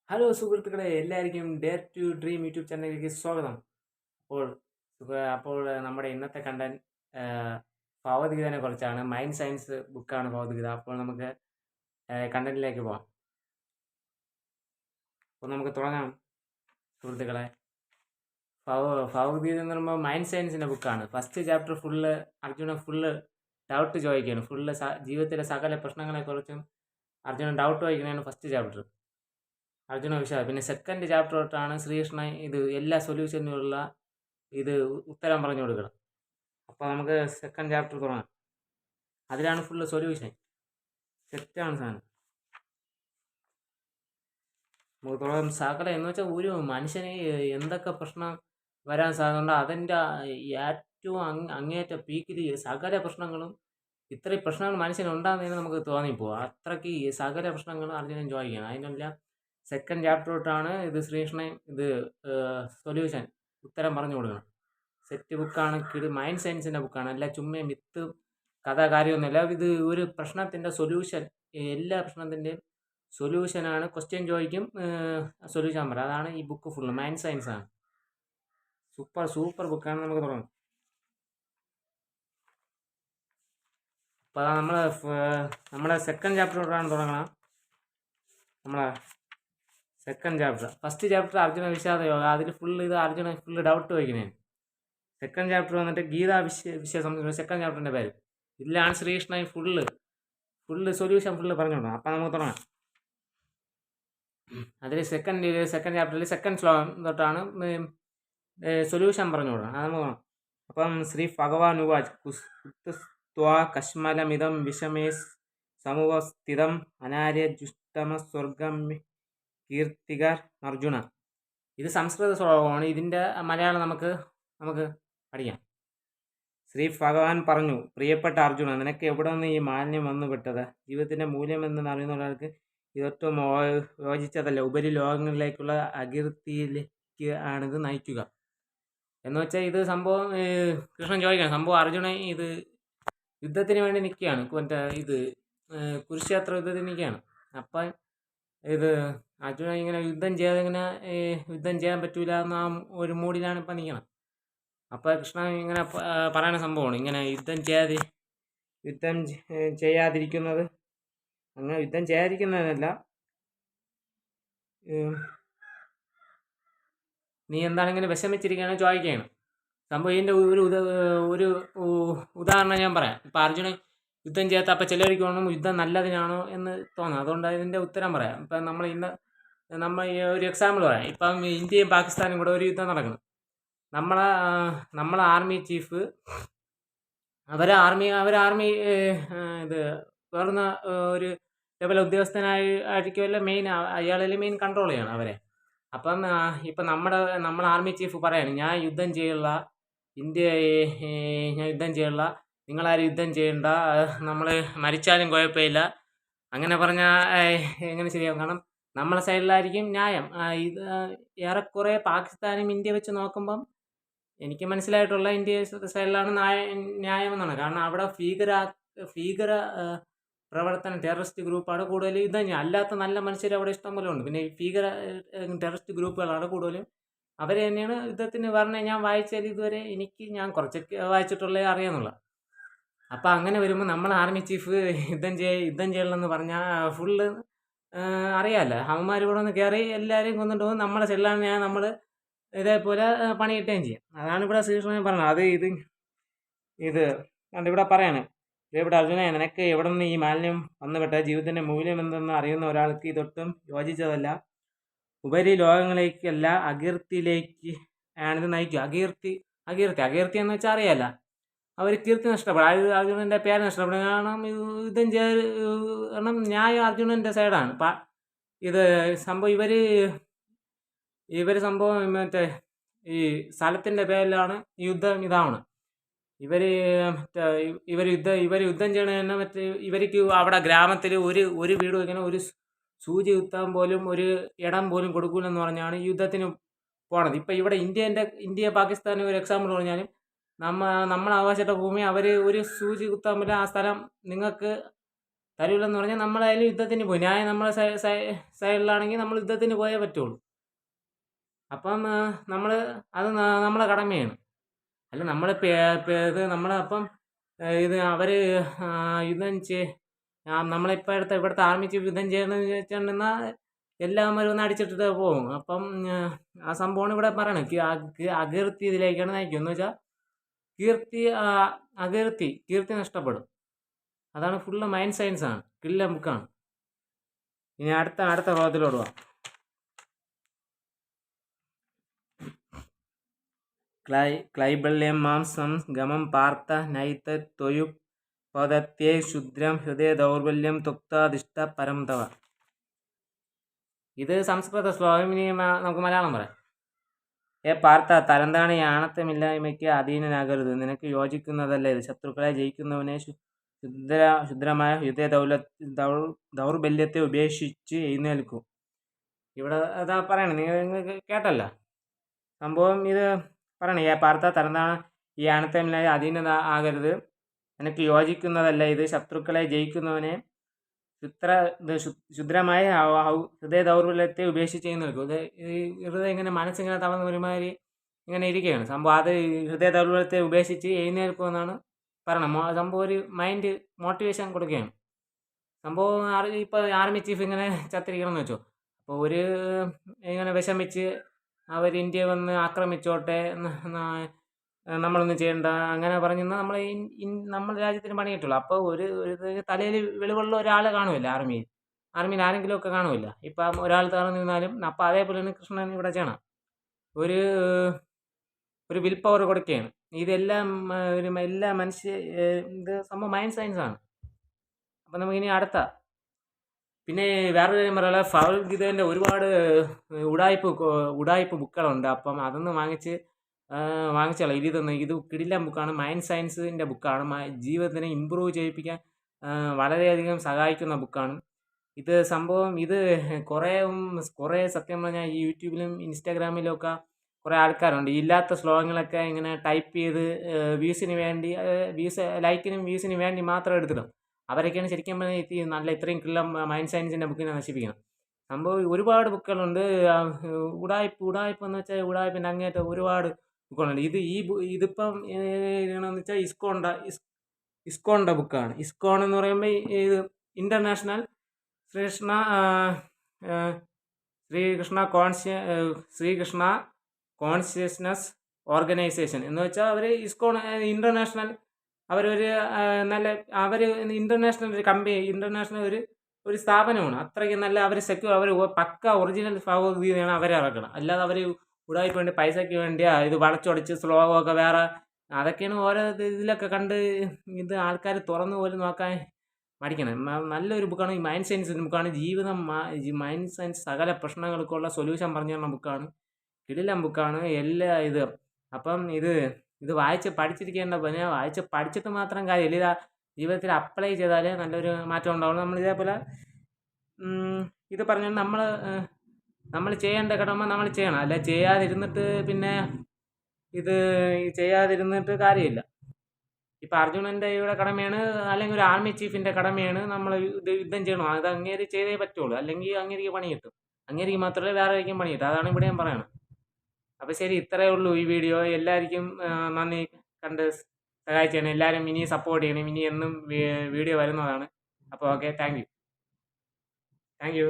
Hello സുഹൃത്തുക്കളെ, എല്ലാവർക്കും dare to dream YouTube ചാനലിലേക്ക് സ്വാഗതം. അപ്പോൾ അപ്പോൾ നമ്മുടെ ഇന്നത്തെ കണ്ടന്റ് ഭഗവത്ഗീതനെ കുറിച്ചാണ്. മൈൻഡ് സയൻസ് ബുക്കാണ് ഭഗവത്ഗീത. അപ്പോൾ നമുക്ക് കണ്ടന്റിലേക്ക് പോകാം. അപ്പോൾ നമുക്ക് തുടങ്ങാം സുഹൃത്തുക്കളെ. ഭഗവത്ഗീത എന്ന് പറയുമ്പോൾ മൈൻഡ് സയൻസിൻ്റെ ബുക്കാണ്. First chapter Arjuna full doubt ചോദിക്കുകയാണ്. ജീവിതത്തിലെ സകല പ്രശ്നങ്ങളെക്കുറിച്ചും അർജുനൻ ഡൗട്ട് ചോദിക്കുന്നതാണ് ഫസ്റ്റ് ചാപ്റ്റർ. അർജുന വിഷാദം. പിന്നെ സെക്കൻഡ് ചാപ്റ്റർ തൊട്ടാണ് ശ്രീകൃഷ്ണൻ ഇത് എല്ലാ സൊല്യൂഷനുള്ള ഉത്തരം പറഞ്ഞു കൊടുക്കണം. അപ്പോൾ നമുക്ക് സെക്കൻഡ് ചാപ്റ്റർ തുടങ്ങാം. അതിലാണ് ഫുള്ള് സൊല്യൂഷൻ. സെറ്റാണ് സാധനം. നമുക്ക് തുടങ്ങാം. സകല എന്ന് വെച്ചാൽ ഒരു മനുഷ്യന് എന്തൊക്കെ പ്രശ്നം വരാൻ സാധ്യതയുണ്ടോ അതിൻ്റെ ഏറ്റവും അങ്ങേറ്റ പീക്കിൽ സകല പ്രശ്നങ്ങളും ഇത്രയും പ്രശ്നങ്ങൾ മനുഷ്യനുണ്ടാകുന്നതിന് നമുക്ക് തോന്നിപ്പോകും. അത്രയ്ക്ക് സകല പ്രശ്നങ്ങളും അർജുനൻ ചോദിക്കണം. അതിനെല്ലാം സെക്കൻഡ് ചാപ്റ്റർ തൊട്ടാണ് ശ്രീകൃഷ്ണൻ സൊല്യൂഷൻ ഉത്തരം പറഞ്ഞു കൊടുക്കണം. സെറ്റ് ബുക്കാണ്. മൈൻഡ് സയൻസിൻ്റെ ബുക്കാണ്. അല്ല ചുമ്മാ മിത്ത് കഥ കാര്യമൊന്നുമില്ല. ഇത് ഒരു പ്രശ്നത്തിൻ്റെ സൊല്യൂഷൻ, എല്ലാ പ്രശ്നത്തിൻ്റെയും സൊല്യൂഷനാണ്. ക്വസ്റ്റ്യൻ ചോദിക്കും, സൊല്യൂഷൻ പറയാം. അതാണ് ഈ ബുക്ക് ഫുള്ള്. മൈൻഡ് സയൻസ് ആണ്. സൂപ്പർ ബുക്കാണ്. നമുക്ക് തുടങ്ങാം. അപ്പോൾ നമ്മളെ സെക്കൻഡ് ചാപ്റ്ററോടാണ് തുടങ്ങണം. നമ്മളെ second chapter. First chapter Arjuna Vishada Yoga. അതിൽ അർജുന ഫുള്ള് ഡൗട്ട് വയ്ക്കുന്നതാണ്. സെക്കൻഡ് ചാപ്റ്റർ വന്നിട്ട് ഗീതാ വിഷയ സംബന്ധിക്കുന്ന സെക്കൻഡ് ചാപ്റ്ററിൻ്റെ പേര്. ഇതിലാണ് ശ്രീകൃഷ്ണൻ ഫുള്ള് സൊല്യൂഷൻ പറഞ്ഞു കൊടുക്കണം. അപ്പം നമുക്ക് തുടങ്ങാം. അതിൽ സെക്കൻഡ് ചാപ്റ്ററിൽ സെക്കൻഡ് ശ്ലോകം തൊട്ടാണ് സൊല്യൂഷൻ പറഞ്ഞു കൊടുക്കണം. അത് നമുക്ക് തുടങ്ങാം. അപ്പം ശ്രീ ഭഗവാൻ ഉവാച് കുസ്ത്വാ കശ്മലമിതം വിഷമേ സമുപസ്ഥിതം അനാര്യജുഷ്ടമ സ്വർഗം കീർത്തികർ അർജുന. ഇത് സംസ്കൃത ശ്ലോകമാണ്. ഇതിൻ്റെ മലയാളം നമുക്ക് പഠിക്കാം. ശ്രീ ഭഗവാൻ പറഞ്ഞു, പ്രിയപ്പെട്ട അർജുന, നിനക്ക് എവിടെ നിന്ന് ഈ മാലിന്യം വന്നു വിട്ടത്? ജീവിതത്തിൻ്റെ മൂല്യമെന്ന് അറിയുന്ന ഒരാൾക്ക് ഇതൊട്ടും യോജിച്ചതല്ല. ഉപരി ലോകങ്ങളിലേക്കുള്ള അകീർത്തിയിലേക്ക് ആണിത് നയിക്കുക. എന്ന് വെച്ചാൽ ഇത് സംഭവം കൃഷ്ണൻ ചോദിക്കണം. സംഭവം അർജുനൻ യുദ്ധത്തിന് വേണ്ടി നിൽക്കുകയാണ്. കുരുക്ഷേത്ര യുദ്ധത്തിന് നിൽക്കുകയാണ്. അപ്പം അർജുന ഇങ്ങനെ യുദ്ധം ചെയ്യാൻ പറ്റൂല എന്ന ഒരു മൂഡിലാണ് ഇപ്പം നിൽക്കണം. അപ്പോൾ കൃഷ്ണൻ ഇങ്ങനെ പറയുന്ന സംഭവമാണ്. ഇങ്ങനെ യുദ്ധം ചെയ്യാതിരിക്കുന്നത്, അങ്ങനെ യുദ്ധം ചെയ്യാതിരിക്കുന്നതല്ല, നീ എന്താണ് ഇങ്ങനെ വിഷമിച്ചിരിക്കുകയാണ് ചോദിക്കുകയാണ്. സംഭവം ഇതിൻ്റെ ഒരു ഉദാഹരണം ഞാൻ പറയാം. ഇപ്പം അർജുനൻ യുദ്ധം ചെയ്യാത്ത അപ്പം ചിലർക്ക് വേണം യുദ്ധം നല്ലതിനാണോ എന്ന് തോന്നാം. അതുകൊണ്ട് ഇതിൻ്റെ ഉത്തരം പറയാം. ഇപ്പം നമ്മൾ ഒരു എക്സാമ്പിൾ പറയാം. ഇപ്പം ഇന്ത്യയും പാകിസ്ഥാനും കൂടെ ഒരു യുദ്ധം നടക്കണം. നമ്മളെ ആർമി ചീഫ് ആർമി വേറുന്ന ഒരു ലെവൽ ഉദ്യോഗസ്ഥനായിരിക്കുമല്ലോ മെയിൻ. അയാളല്ലേ മെയിൻ കൺട്രോൾ ചെയ്യണം അവരെ. അപ്പം ഇപ്പം നമ്മളെ ആർമി ചീഫ് പറയാണ്, ഞാൻ യുദ്ധം ചെയ്യുള്ള, ഞാൻ യുദ്ധം ചെയ്യുള്ള, നിങ്ങളാരും യുദ്ധം ചെയ്യണ്ട, നമ്മൾ മരിച്ചാലും കുഴപ്പമില്ല. അങ്ങനെ പറഞ്ഞാൽ എങ്ങനെ ശരിയാവും? കാരണം നമ്മളെ സൈഡിലായിരിക്കും ന്യായം. ഇത് ഏറെക്കുറെ പാകിസ്ഥാനും ഇന്ത്യ വെച്ച് നോക്കുമ്പം എനിക്ക് മനസ്സിലായിട്ടുള്ള ഇന്ത്യ സൈഡിലാണ് ന്യായമെന്നാണ്. കാരണം അവിടെ ഭീകര പ്രവർത്തനം, ടെററിസ്റ്റ് ഗ്രൂപ്പാണ് കൂടുതൽ യുദ്ധം ചെയ്യുക. അല്ലാത്ത നല്ല മനുഷ്യർ അവിടെ ഇഷ്ടംപോലെ ഉണ്ട്. പിന്നെ ഭീകര ടെററിസ്റ്റ് ഗ്രൂപ്പുകളാണ് കൂടുതലും. അവർ തന്നെയാണ് യുദ്ധത്തിന് പറഞ്ഞ് ഞാൻ വായിച്ചാൽ ഇതുവരെ ഞാൻ കുറച്ചൊക്കെ വായിച്ചിട്ടുള്ളേ അറിയാമെന്നുള്ള. അപ്പം അങ്ങനെ വരുമ്പോൾ നമ്മൾ ആർമി ചീഫ് യുദ്ധം ചെയ്യണമെന്ന് പറഞ്ഞാൽ ഫുള്ള് അറിയാമല്ലോ. അവന്മാർ ഇവിടെ ഒന്ന് കയറി എല്ലാവരെയും കൊന്നിട്ട് പോകും. നമ്മളെ സൈഡിലാണ് നമ്മൾ ഇതേപോലെ പണി കിട്ടുകയും ചെയ്യും. അതാണ് ഇവിടെ ശ്രീകൃഷ്ണൻ പറഞ്ഞത്. ഇവിടെ പറയാണ്, ഇവിടെ അർജുന, നിനക്ക് എവിടെ നിന്ന് ഈ മാലിന്യം വന്നുപെട്ട? ജീവിതത്തിൻ്റെ മൂല്യം എന്തെന്ന് അറിയുന്ന ഒരാൾക്ക് ഇതൊട്ടും യോജിച്ചതല്ല. ഉപരി ലോകങ്ങളിലേക്കല്ല അകീർത്തിയിലേക്ക് ആണിത് നയിക്കുക. അകീർത്തി എന്ന് വെച്ചാൽ അറിയാമല്ല, അവർ കീർത്തി നഷ്ടപ്പെടും. അർജുനൻ്റെ പേര് നഷ്ടപ്പെടും. കാരണം ന്യായം അർജുനൻ്റെ സൈഡാണ്. ഇത് സംഭവം ഇവർ സംഭവം മറ്റേ ഈ സ്ഥലത്തിൻ്റെ പേരിലാണ് യുദ്ധം ഇതാവണം. ഇവർ യുദ്ധം ചെയ്യണ തന്നെ ഇവർക്ക് അവിടെ ഗ്രാമത്തിൽ ഒരു വീട് വയ്ക്കണം, ഒരു സൂചി കുത്താൻ പോലും ഒരു ഇടം പോലും കൊടുക്കൂലെന്ന് പറഞ്ഞാണ് യുദ്ധത്തിന് പോണത്. ഇപ്പം ഇവിടെ ഇന്ത്യ പാകിസ്ഥാൻ ഒരു എക്സാമ്പിൾ പറഞ്ഞാലും നമ്മളെ അവകാശപ്പെട്ട ഭൂമി അവർ ഒരു സൂചി കുത്താൻ പറ്റില്ല. ആ സ്ഥലം നിങ്ങൾക്ക് തരൂലെന്ന് പറഞ്ഞാൽ നമ്മളായാലും യുദ്ധത്തിന് പോയി. ന്യായം നമ്മളെ സൈഡിലാണെങ്കിൽ നമ്മൾ യുദ്ധത്തിന് പോയേ പറ്റുള്ളൂ. അപ്പം നമ്മൾ അത് നമ്മളെ കടമയാണ്. അല്ല നമ്മൾ ഇത് നമ്മളപ്പം ഇത് അവർ യുദ്ധം നമ്മളിപ്പോൾ ഇവിടുത്തെ ആർമി ചീഫ് യുദ്ധം ചെയ്യണമെന്ന് ചോദിച്ചുകൊണ്ടിരുന്നാൽ എല്ലാവരും ഒന്ന് അടിച്ചിട്ടിട്ട് പോകും. അപ്പം ആ സംഭവമാണ് ഇവിടെ പറയണത്. അകീർത്തി ഇതിലേക്കാണ് നയിക്കുക. എന്ന് വെച്ചാൽ കീർത്തി നഷ്ടപ്പെടും. അതാണ് ഫുള്ള് മൈൻഡ് സയൻസ് ആണ്. കിടിലൻ ബുക്കാണ്. ഇനി അടുത്ത ഭാഗത്തിലോട്ട് പോവാം. ക്ലൈബല്യം മാംസം ഗമം പാർത്ത നൈതത്വയുക് പദത്യേ ശുദ്രം ഹൃദയ ദൗർബല്യം തുക്താദിഷ്ട പരം തവ. ഇത് സംസ്കൃത ശ്ലോകം. ഇനി നമുക്ക് മലയാളം പറയാം. പാർത്ത, തരംതാണി ആണത്തമില്ലായ്മയ്ക്ക് അധീനനാകരുത്. നിനക്ക് യോജിക്കുന്നതല്ല ഇത്. ശത്രുക്കളെ ജയിക്കുന്നവനെ ശുദ്രമായ ഹൃദയ ദൗർബല്യത്തെ ഉപേക്ഷിച്ച് എഴുന്നേൽക്കും. ഇവിടെ അതാ പറയണേ, നിങ്ങൾക്ക് കേട്ടല്ലോ സംഭവം. ഇത് പറയണേ, പാർത്ത, തരംതാണ് ഈ ആണത്തമില്ലാതെ അധീനത ആകരുത്. നിനക്ക് യോജിക്കുന്നതല്ല ഇത്. ശത്രുക്കളെ ജയിക്കുന്നവനെ ശുദ്രമായ ഹൃദയ ദൗർബല്യത്തെ ഉപേക്ഷിച്ച് എഴുന്നേൽക്കും. ഈ ഹൃദയം ഇങ്ങനെ മനസ്സിങ്ങനെ തളർന്ന് ഒരുമാതിരി ഇങ്ങനെ ഇരിക്കുകയാണ് സംഭവം. അത് ഹൃദയ ദൗർബല്യത്തെ ഉപേക്ഷിച്ച് എഴുന്നേൽക്കുമെന്നാണ് പറയണം. സംഭവം ഒരു മൈൻഡ് മോട്ടിവേഷൻ കൊടുക്കുകയാണ്. സംഭവം ഇപ്പോൾ ആർമി ചീഫ് ഇങ്ങനെ ചത്തിരിക്കണമെന്ന് വെച്ചോ. അപ്പോൾ ഇങ്ങനെ വിഷമിച്ച് അവർ ഇന്ത്യ വന്ന് ആക്രമിച്ചോട്ടെ, നമ്മളൊന്നും ചെയ്യണ്ട അങ്ങനെ പറഞ്ഞാൽ നമ്മുടെ രാജ്യത്തിന് പണി കിട്ടുള്ളൂ. അപ്പോൾ ഒരു തലയിൽ വെളിവുള്ള ഒരാൾ കാണുമല്ലോ ആർമിയിൽ ആരെങ്കിലുമൊക്കെ കാണുമല്ലോ. ഇപ്പം ഒരാൾ തളർന്നു നിന്നാലും അപ്പോൾ അതേപോലെ തന്നെ കൃഷ്ണൻ ഇവിടെ ചെയ്യണം. ഒരു വിൽ പവർ കൊടുക്കുകയാണ്. ഇതെല്ലാം എല്ലാ ഇത് സംഭവം മൈൻഡ് സയൻസ് ആണ്. അപ്പം നമുക്കിനി പിന്നെ വേറൊരു കാര്യം പറയാനുള്ള, ഭഗവത്ഗീതേൻ്റെ ഒരുപാട് ഉടായ്പ് ബുക്കുകളുണ്ട്. അപ്പം അതൊന്ന് വാങ്ങിച്ചോളാം. ഇത് കിടിലൻ ബുക്കാണ്. മൈൻഡ് സയൻസിൻ്റെ ബുക്കാണ്. ജീവിതത്തിനെ ഇമ്പ്രൂവ് ചെയ്യിപ്പിക്കാൻ വളരെയധികം സഹായിക്കുന്ന ബുക്കാണ്. ഇത് സംഭവം ഇത് കുറേ സത്യം പറഞ്ഞാൽ ഈ യൂട്യൂബിലും ഇൻസ്റ്റാഗ്രാമിലും ഒക്കെ കുറേ ആൾക്കാരുണ്ട് ഇല്ലാത്ത ശ്ലോകങ്ങളൊക്കെ ഇങ്ങനെ ടൈപ്പ് ചെയ്ത് ലൈക്കിനും വ്യൂസിനും വേണ്ടി മാത്രം എടുത്തിടും. അവരൊക്കെയാണ് ശരിക്കും പറഞ്ഞാൽ ഇത്രയും കിടിലൻ മൈൻഡ് സയൻസിൻ്റെ ബുക്കിനെ നശിപ്പിക്കണം. സംഭവം ഒരുപാട് ബുക്കുകളുണ്ട്. ഉടായ്പ് എന്ന് വെച്ചാൽ ഉടായ്പിൻ്റെ അങ്ങേറ്റം ഒരുപാട് ബുക്കുകളുണ്ട്. ഇതിപ്പം എങ്ങനെയാണെന്ന് വെച്ചാൽ ഇസ്കോണിൻ്റെ ബുക്കാണ്. ഇസ്കോൺ എന്ന് പറയുമ്പോൾ ഇത് ഇൻ്റർനാഷണൽ ശ്രീകൃഷ്ണ കോൺഷ്യസ്നസ് ഓർഗനൈസേഷൻ എന്ന് വെച്ചാൽ അവർ ഇസ്കോൺ ഇൻ്റർനാഷണൽ അവരൊരു ഇൻ്റർനാഷണൽ ഒരു ഇൻ്റർനാഷണൽ ഒരു സ്ഥാപനമാണ്. അത്രയ്ക്ക് നല്ല അവർ പക്ക ഒറിജിനൽ ഭഗവത്ഗീതയാണ് അവരിറക്കണം. അല്ലാതെ അവർ ഉടായ്പ വേണ്ടി പൈസയ്ക്ക് വേണ്ടിയാ ഇത് വളച്ചൊടിച്ച് ശ്ലോകമൊക്കെ വേറെ അതൊക്കെയാണ് ഓരോ ഇതിലൊക്കെ കണ്ട് ഇത് ആൾക്കാർ തുറന്നു പോലും നോക്കാൻ മടിക്കണം. നല്ലൊരു ബുക്കാണ്. ഈ മൈൻഡ് സയൻസിൻ്റെ ബുക്കാണ്. മൈൻഡ് സയൻസ് സകല പ്രശ്നങ്ങൾക്കുള്ള സൊല്യൂഷൻ പറഞ്ഞു തരുന്ന ബുക്കാണ്. കിടിലൻ ബുക്കാണ്. അപ്പം ഇത് പഠിച്ചിരിക്കേണ്ട പഠിച്ചിട്ട് മാത്രം കാര്യമില്ല. ഇത് ജീവിതത്തിൽ അപ്ലൈ ചെയ്താലേ നല്ലൊരു മാറ്റം ഉണ്ടാവുള്ളൂ. നമ്മൾ ഇതേപോലെ ഇത് പറഞ്ഞാൽ നമ്മൾ ചെയ്യേണ്ട കടമ നമ്മൾ ചെയ്യണം. അല്ല ചെയ്യാതിരുന്നിട്ട് കാര്യമില്ല. ഇപ്പം അർജുനൻ്റെ ഇവിടെ കടമയാണ്, അല്ലെങ്കിൽ ഒരു ആർമി ചീഫിൻ്റെ കടമയാണ് നമ്മൾ യുദ്ധം ചെയ്യണം. അത് അങ്ങേര് ചെയ്തേ പറ്റുള്ളൂ. അല്ലെങ്കിൽ അങ്ങേരിക്ക് പണി കിട്ടും. അങ്ങേരിക്ക് മാത്രമല്ല വേറെ ആയിരിക്കും പണി കിട്ടും. അതാണ് ഇവിടെ ഞാൻ പറയണം. അപ്പോൾ ശരി, ഇത്രയേ ഉള്ളൂ ഈ വീഡിയോ. എല്ലാവർക്കും നന്ദി. കണ്ട് സഹായിച്ചാണ്. എല്ലാവരും ഇനി സപ്പോർട്ട് ചെയ്യണം. ഇനി എന്നും വീഡിയോ വരുന്നതാണ്. അപ്പോൾ ഓക്കെ, താങ്ക് യു.